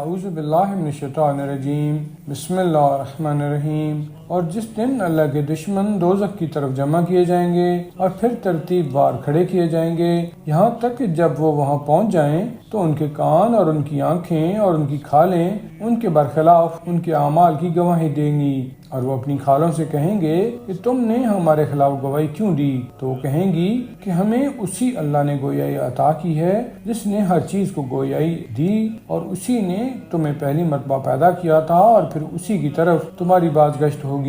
اعوذ باللہ من الشیطان الرجیم بسم اللہ الرحمن الرحیم۔ اور جس دن اللہ کے دشمن دوزخ کی طرف جمع کیے جائیں گے اور پھر ترتیب وار کھڑے کیے جائیں گے، یہاں تک کہ جب وہ وہاں پہنچ جائیں تو ان کے کان اور ان کی آنکھیں اور ان کی کھالیں ان کے برخلاف ان کے اعمال کی گواہی دیں گی، اور وہ اپنی کھالوں سے کہیں گے کہ تم نے ہمارے خلاف گواہی کیوں دی؟ تو وہ کہیں گی کہ ہمیں اسی اللہ نے گویائی عطا کی ہے جس نے ہر چیز کو گویائی دی، اور اسی نے تمہیں پہلی مرتبہ پیدا کیا تھا، اور پھر اسی کی طرف تمہاری بازگشت ہوگی۔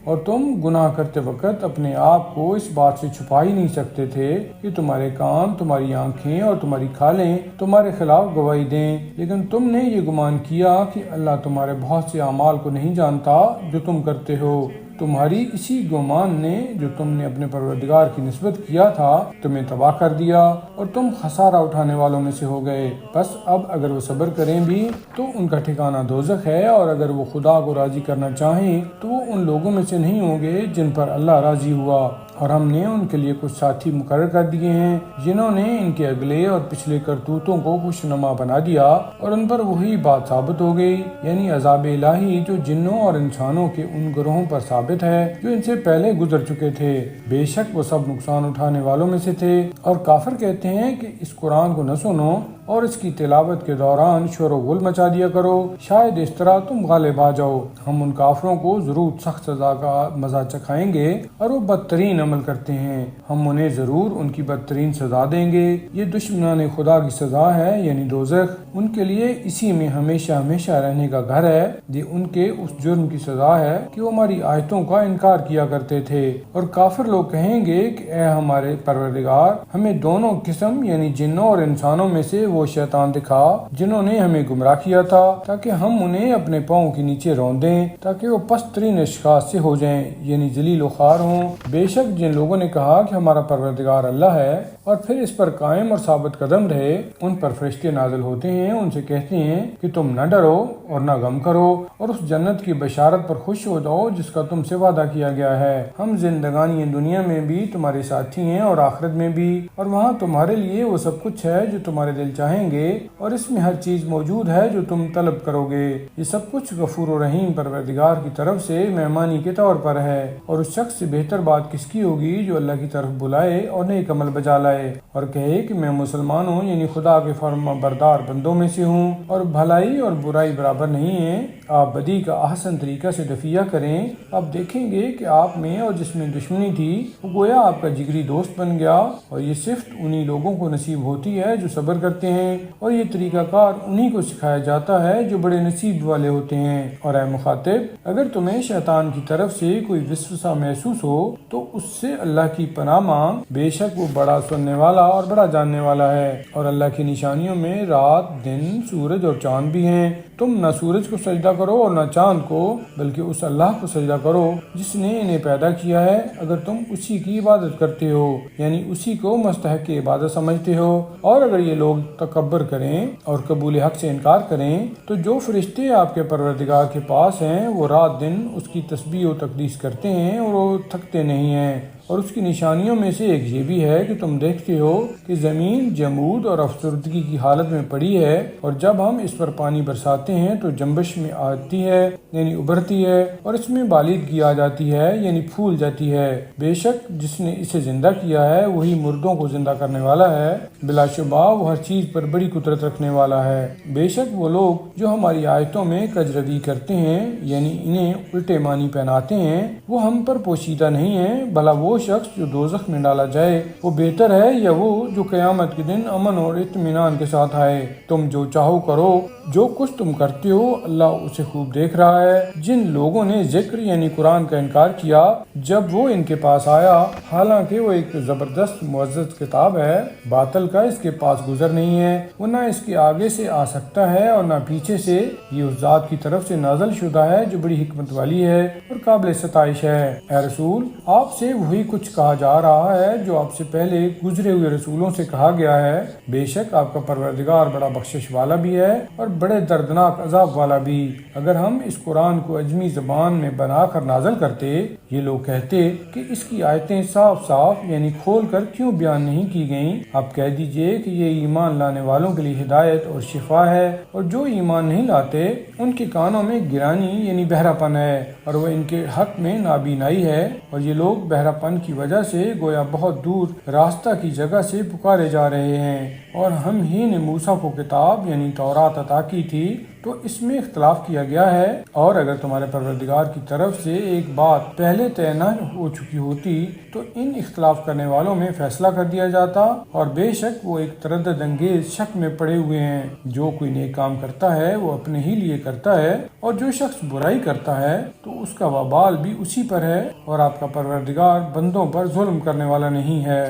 اور تم گناہ کرتے وقت اپنے آپ کو اس بات سے چھپا ہی نہیں سکتے تھے کہ تمہارے کان، تمہاری آنکھیں اور تمہاری کھالیں تمہارے خلاف گواہی دیں، لیکن تم نے یہ گمان کیا کہ اللہ تمہارے بہت سے اعمال کو نہیں جانتا جو تم کرتے ہو۔ تمہاری اسی گمان نے جو تم نے اپنے پروردگار کی نسبت کیا تھا تمہیں تباہ کر دیا، اور تم خسارہ اٹھانے والوں میں سے ہو گئے۔ بس اب اگر وہ صبر کریں بھی تو ان کا ٹھکانہ دوزخ ہے، اور اگر وہ خدا کو راضی کرنا چاہیں تو وہ ان لوگوں میں سے نہیں ہوں گے جن پر اللہ راضی ہوا۔ اور ہم نے ان کے لیے کچھ ساتھی مقرر کر دیے ہیں جنہوں نے ان کے اگلے اور پچھلے کرتوتوں کو خوشنما بنا دیا، اور ان پر وہی بات ثابت ہو گئی، یعنی عذاب الہی جو جنوں اور انسانوں کے ان گروہوں پر ثابت ہے جو ان سے پہلے گزر چکے تھے۔ بے شک وہ سب نقصان اٹھانے والوں میں سے تھے۔ اور کافر کہتے ہیں کہ اس قرآن کو نہ سنو اور اس کی تلاوت کے دوران شور و غل مچا دیا کرو، شاید اس طرح تم غالب آ جاؤ۔ ہم ان کافروں کو ضرور سخت سزا کا مزہ چکھائیں گے، اور وہ بدترین عمل کرتے ہیں، ہم انہیں ضرور ان کی بدترین سزا دیں گے۔ یہ دشمنان خدا کی سزا ہے، یعنی دوزخ، ان کے لیے اسی میں ہمیشہ ہمیشہ رہنے کا گھر ہے۔ یہ ان کے اس جرم کی سزا ہے کہ وہ ہماری آیتوں کا انکار کیا کرتے تھے۔ اور کافر لوگ کہیں گے کہ اے ہمارے پروردگار، ہمیں دونوں قسم یعنی جنوں اور انسانوں میں سے وہ شیطان دکھا جنہوں نے ہمیں گمراہ کیا تھا، تاکہ ہم انہیں اپنے پاؤں کے نیچے رون دیں، تاکہ وہ پست ترین اشخاص سے ہو جائیں، یعنی ذلیل و خوار ہوں۔ بے شک جن لوگوں نے کہا کہ ہمارا پروردگار اللہ ہے اور پھر اس پر قائم اور ثابت قدم رہے، ان پر فرشتے نازل ہوتے ہیں، ان سے کہتے ہیں کہ تم نہ ڈرو اور نہ غم کرو، اور اس جنت کی بشارت پر خوش ہو جاؤ جس کا تم سے وعدہ کیا گیا ہے۔ ہم زندگانی دنیا میں بھی تمہارے ساتھی ہیں اور آخرت میں بھی، اور وہاں تمہارے لیے وہ سب کچھ ہے جو تمہارے دل چاہیں گے، اور اس میں ہر چیز موجود ہے جو تم طلب کرو گے۔ یہ سب کچھ غفور و رحیم پروردگار کی طرف سے مہمانی کے طور پر ہے۔ اور اس شخص سے بہتر بات کس کی ہوگی جو اللہ کی طرف بلائے اور نیک عمل بجا لائے، اور کہے کہ میں مسلمان ہوں، یعنی خدا کے فرما بردار بندوں میں سے ہوں۔ اور بھلائی اور برائی برابر نہیں ہے، آپ بدی کا احسن طریقہ سے دفیہ کریں۔ آپ دیکھیں گے کہ آپ میں اور جس میں دشمنی تھی وہ گویا آپ کا جگری دوست بن گیا، اور یہ صرف انہی لوگوں کو نصیب ہوتی ہے جو صبر کرتے ہیں، اور یہ طریقہ کار انہی کو سکھایا جاتا ہے جو بڑے نصیب والے ہوتے ہیں۔ اور اے مخاطب، اگر تمہیں شیطان کی طرف سے کوئی وسوسہ محسوس ہو تو اس سے اللہ کی پناہ مانگ، بے شک وہ بڑا سننے والا اور بڑا جاننے والا ہے۔ اور اللہ کی نشانیوں میں رات، دن، سورج اور چاند بھی ہیں۔ تم نہ سورج کو سجدہ کرو اور نہ چاند کو، بلکہ اس اللہ کو سجدہ کرو جس نے انہیں پیدا کیا ہے، اگر تم اسی کی عبادت کرتے ہو، یعنی اسی کو مستحق عبادت سمجھتے ہو۔ اور اگر یہ لوگ تکبر کریں اور قبول حق سے انکار کریں تو جو فرشتے آپ کے پروردگار کے پاس ہیں وہ رات دن اس کی تسبیح و تقدیس کرتے ہیں، اور وہ تھکتے نہیں ہیں۔ اور اس کی نشانیوں میں سے ایک یہ بھی ہے کہ تم دیکھتے ہو کہ زمین جمود اور افسردگی کی حالت میں پڑی ہے، اور جب ہم اس پر پانی برساتے ہیں تو جنبش میں آتی ہے، یعنی ابھرتی ہے، اور اس میں بالندگی آ جاتی ہے، یعنی پھول جاتی ہے۔ بے شک جس نے اسے زندہ کیا ہے وہی مردوں کو زندہ کرنے والا ہے، بلا شبہ وہ ہر چیز پر بڑی قدرت رکھنے والا ہے۔ بے شک وہ لوگ جو ہماری آیتوں میں کجروی کرتے ہیں، یعنی انہیں الٹے معنی پہناتے ہیں، وہ ہم پر پوشیدہ نہیں ہیں، بھلا وہ شخص جو دوزخ میں ڈالا جائے وہ بہتر ہے یا وہ جو قیامت کے دن امن اور اطمینان کے ساتھ آئے۔ تم جو چاہو کرو، جو کچھ تم کرتے ہو اللہ اسے خوب دیکھ رہا ہے۔ جن لوگوں نے ذکر یعنی قرآن کا انکار کیا جب وہ ان کے پاس آیا، حالانکہ وہ ایک زبردست معزز کتاب ہے، باطل کا اس کے پاس گزر نہیں ہے، وہ نہ اس کے آگے سے آ سکتا ہے اور نہ پیچھے سے، یہ اس ذات کی طرف سے نازل شدہ ہے جو بڑی حکمت والی ہے اور قابل ستائش ہے۔ اے رسول، آپ سے وہی کچھ کہا جا رہا ہے جو آپ سے پہلے گزرے ہوئے رسولوں سے کہا گیا ہے، بے شک آپ کا پروردگار بڑا بخشش والا بھی ہے اور بڑے دردناک عذاب والا بھی۔ اگر ہم اس قرآن کو عجمی زبان میں بنا کر نازل کرتے، یہ لوگ کہتے کہ اس کی آیتیں صاف صاف یعنی کھول کر کیوں بیان نہیں کی گئیں۔ آپ کہہ دیجئے کہ یہ ایمان لانے والوں کے لیے ہدایت اور شفا ہے، اور جو ایمان نہیں لاتے ان کے کانوں میں گرانی یعنی بہرا پن ہے، اور وہ ان کے حق میں نابینائی ہے، اور یہ لوگ بہرا پن کی وجہ سے گویا بہت دور راستہ کی جگہ سے پکارے جا رہے ہیں۔ اور ہم ہی نے موسیٰ کو کتاب یعنی تورات عطا کی تھی، تو اس میں اختلاف کیا گیا ہے، اور اگر تمہارے پروردگار کی طرف سے ایک بات پہلے طے نہ ہو چکی ہوتی تو ان اختلاف کرنے والوں میں فیصلہ کر دیا جاتا، اور بے شک وہ ایک تردد انگیز شک میں پڑے ہوئے ہیں۔ جو کوئی نیک کام کرتا ہے وہ اپنے ہی لیے کرتا ہے، اور جو شخص برائی کرتا ہے تو اس کا وبال بھی اسی پر ہے، اور آپ کا پروردگار بندوں پر ظلم کرنے والا نہیں ہے۔